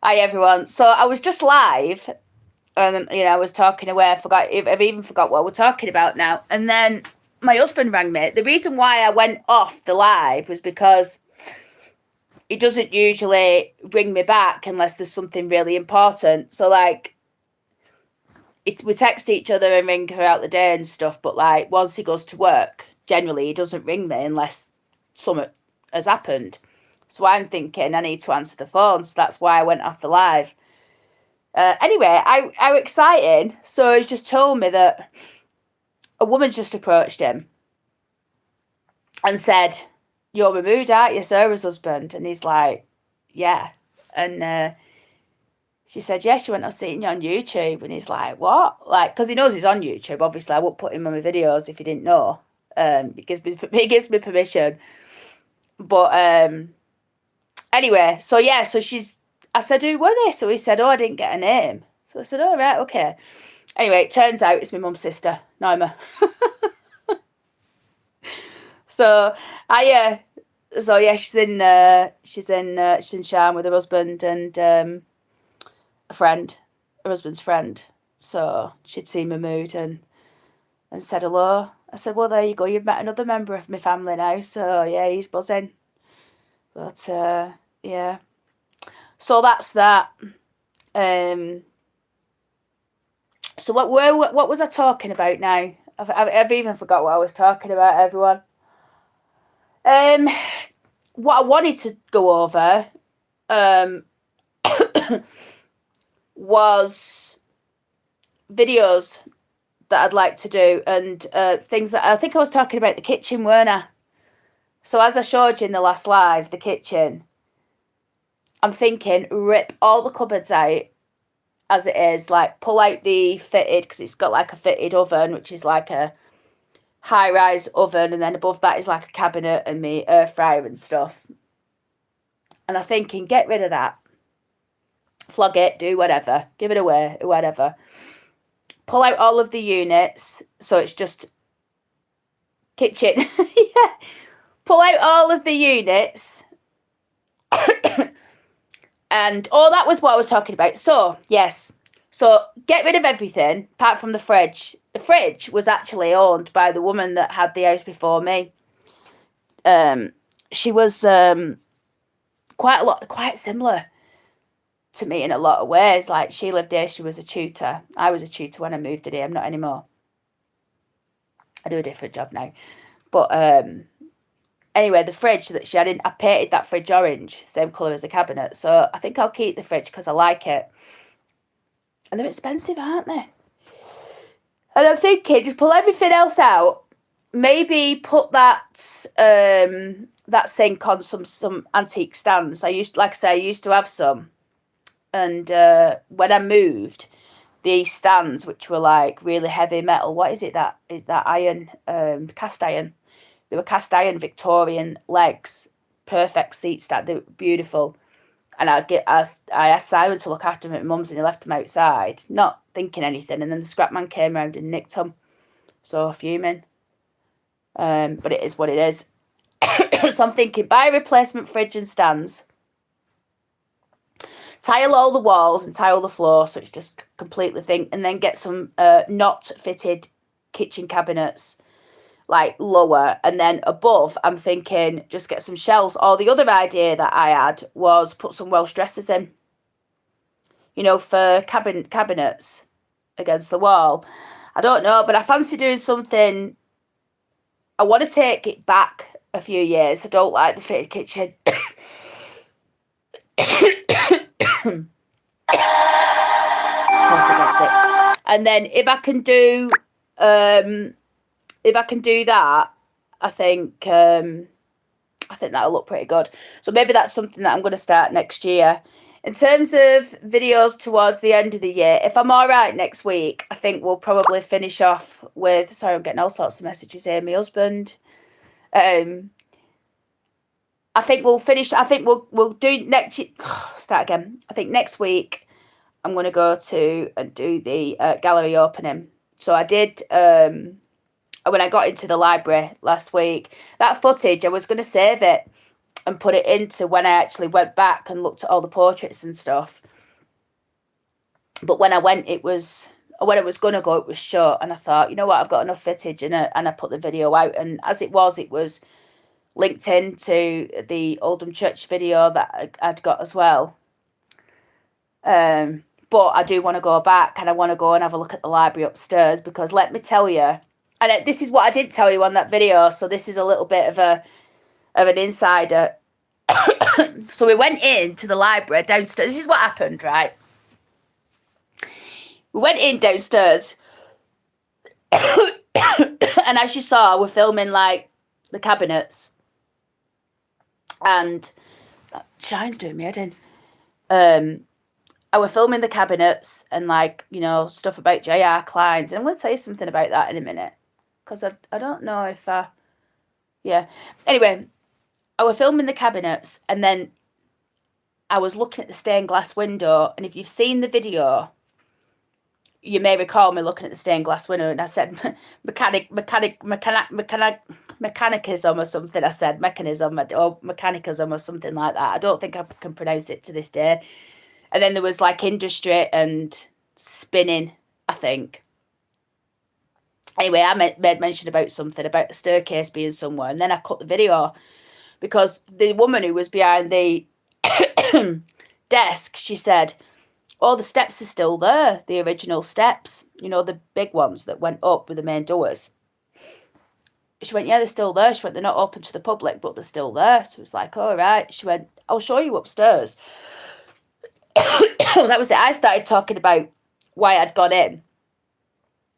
Hi everyone. So I was just live, and I was talking away. I've even forgot what we're talking about now. And then my husband rang me. The reason why I went off the live was because he doesn't usually ring me back unless there's something really important. So we text each other and ring throughout the day and stuff. But like once he goes to work, generally he doesn't ring me unless something has happened. So I'm thinking I need to answer the phone. So that's why I went off the live. Anyway, how exciting. So he's just told me that a woman's just approached him and said, "You're Mahmood, aren't you, Sarah's husband?" And he's like, "Yeah." And she said, "Yeah, she went, I've seen you on YouTube." And he's like, "What?" Like, because he knows he's on YouTube. Obviously, I wouldn't put him on my videos if he didn't know. He gives me permission. But anyway, so yeah, I said, "Who were they?" So he said, "Oh, I didn't get a name." So I said, "Oh, right, okay." Anyway, it turns out it's my mum's sister, Naima. So I so yeah, she's in Sharm with her husband and a friend, her husband's friend. So she'd seen Mahmood and said hello. I said, "Well, there you go. You've met another member of my family now." So yeah, he's buzzing. But yeah, so that's that. Um, so what was I talking about now? I've even forgot what I was talking about, everyone. Um, what I wanted to go over um, was videos that I'd like to do and things that I think I was talking about the kitchen, weren't I? So as I showed you in the last live, the kitchen, I'm thinking rip all the cupboards out as it is, like pull out the fitted, because it's got like a fitted oven, which is like a high rise oven, and then above that is like a cabinet and me air fryer and stuff. And I'm thinking, get rid of that, flog it, do whatever, give it away, whatever. Pull out all of the units, so it's just kitchen. Yeah. Pull out all of the units. And that was what I was talking about. So, yes. So, get rid of everything apart from the fridge. The fridge was actually owned by the woman that had the house before me. She was quite similar to me in a lot of ways. Like, she lived here, she was a tutor. I was a tutor when I moved here. I'm not anymore. I do a different job now. But anyway, the fridge that she had in, I painted that fridge orange, same colour as the cabinet. So I think I'll keep the fridge because I like it. And they're expensive, aren't they? And I'm thinking, just pull everything else out. Maybe put that sink on some antique stands. Like I say, I used to have some. And when I moved, these stands, which were like really heavy metal, what is it that is that iron, cast iron? They were cast iron Victorian legs, perfect seat stand. They were beautiful. And I asked Simon to look after them at mum's, and he left them outside, not thinking anything. And then the scrap man came round and nicked them. So fuming. But it is what it is. So I'm thinking, buy a replacement fridge and stands. Tile all the walls and tile the floor so it's just completely thing, and then get some not fitted kitchen cabinets like lower, and then above I'm thinking just get some shelves. Or the other idea that I had was put some Welsh dressers in, for cabinets against the wall. I don't know, but I fancy doing something. I want to take it back a few years. I don't like the fitted kitchen. Oh, for God's sake. And then if I can do that, I think that'll look pretty good. So maybe that's something that I'm going to start next year. In terms of videos towards the end of the year, if I'm all right next week, I think we'll probably finish off with. Sorry, I'm getting all sorts of messages here. My husband. I think we'll finish. I think we'll do next. Start again. I think next week I'm going to go to and do the gallery opening. So I did. When I got into the library last week, that footage, I was going to save it and put it into when I actually went back and looked at all the portraits and stuff. But when I went, when I was going to go, it was shut. And I thought, you know what, I've got enough footage. And I put the video out. And as it was linked into the Oldham Church video that I'd got as well. But I do want to go back, and I want to go and have a look at the library upstairs, because let me tell you, and this is what I did tell you on that video, so this is a little bit of an insider. So we went into the library downstairs. This is what happened, right? We went in downstairs, and as you saw, we're filming like the cabinets, and that shine's doing me head in. I was filming the cabinets and, like, you know, stuff about J.R. Klein's. And I'm going to tell you something about that in a minute, because I don't know if yeah. Anyway, I was filming the cabinets, and then I was looking at the stained glass window. And if you've seen the video, you may recall me looking at the stained glass window, and I said mechanicism or something. I said mechanism or mechanicism or something like that. I don't think I can pronounce it to this day. And then there was like industry and spinning, I think. Anyway, I made mention about something about the staircase being somewhere, and then I cut the video because the woman who was behind the desk, she said, "Oh, the steps are still there, the original steps, you know, the big ones that went up with the main doors." She went, "Yeah, they're still there." She went, "They're not open to the public, but they're still there." So it's like, all right. She went, "I'll show you upstairs." That was it. I started talking about why I'd gone in,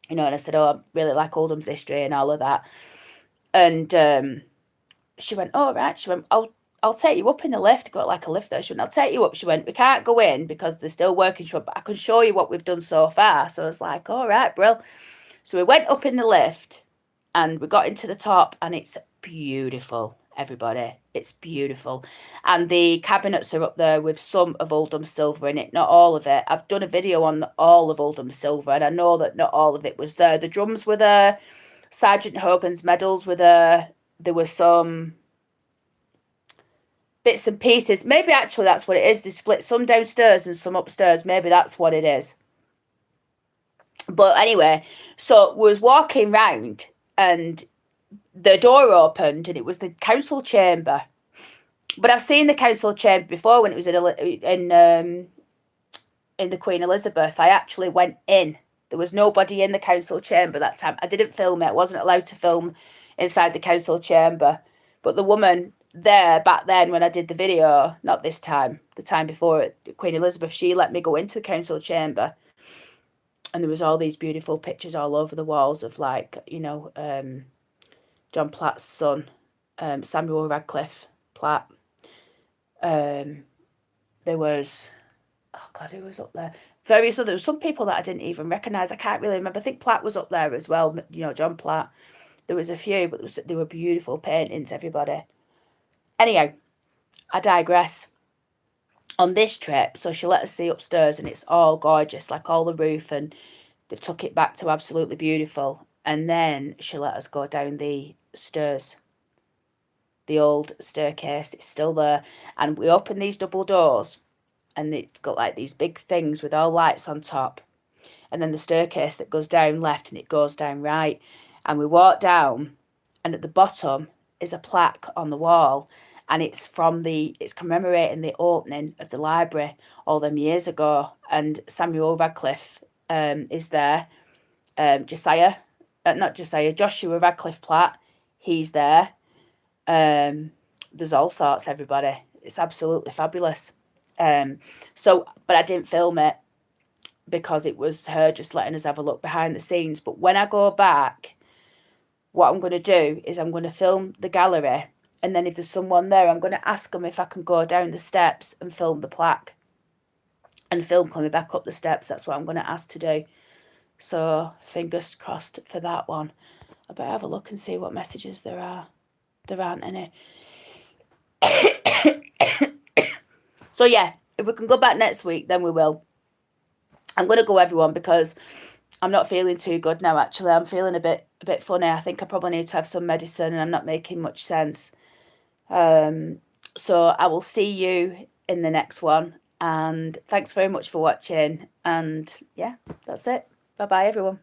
you know, and I said, "Oh, I really like Oldham's history and all of that." And she went, "Oh, right." She went, I'll take you up in the lift." Got like a lift there. She went, "I'll take you up." She went, "We can't go in because they're still working." She went, "But I can show you what we've done so far." So I was like, all right, brill. So we went up in the lift, and we got into the top, and it's beautiful, everybody. It's beautiful. And the cabinets are up there with some of Oldham's silver in it, not all of it. I've done a video on all of Oldham's silver, and I know that not all of it was there. The drums were there. Sergeant Hogan's medals were there. There were some bits and pieces. Maybe actually that's what it is. They split some downstairs and some upstairs. Maybe that's what it is. But anyway, so we was walking round, and the door opened, and it was the council chamber. But I've seen the council chamber before when it was in the Queen Elizabeth. I actually went in. There was nobody in the council chamber that time. I didn't film it. I wasn't allowed to film inside the council chamber. But the woman there back then when I did the video, not this time, the time before, Queen Elizabeth, she let me go into the council chamber. And there was all these beautiful pictures all over the walls of, like, you know, John Platt's son, Samuel Radcliffe Platt. There was, oh God, who was up there? Various others. Some people that I didn't even recognise. I can't really remember. I think Platt was up there as well. You know, John Platt. There was a few, but there were beautiful paintings, everybody. Anyhow, I digress. On this trip, so she let us see upstairs, and it's all gorgeous, like all the roof, and they've took it back to absolutely beautiful. And then she let us go down the stairs. The old staircase, it's still there. And we open these double doors, and it's got like these big things with all lights on top. And then the staircase that goes down left and it goes down right. And we walk down, and at the bottom is a plaque on the wall. And it's commemorating the opening of the library all them years ago. And Samuel Radcliffe is there. Joshua Radcliffe Platt, he's there. There's all sorts, everybody. It's absolutely fabulous. But I didn't film it because it was her just letting us have a look behind the scenes. But when I go back, what I'm going to do is I'm going to film the gallery, and then if there's someone there, I'm going to ask them if I can go down the steps and film the plaque and film coming back up the steps. That's what I'm going to ask to do. So fingers crossed for that one. I better have a look and see what messages there are. There aren't any. So yeah, if we can go back next week, then we will. I'm going to go, everyone, because I'm not feeling too good now, actually. I'm feeling a bit funny. I think I probably need to have some medicine, and I'm not making much sense. So I will see you in the next one. And thanks very much for watching. And yeah, that's it. Bye bye, everyone.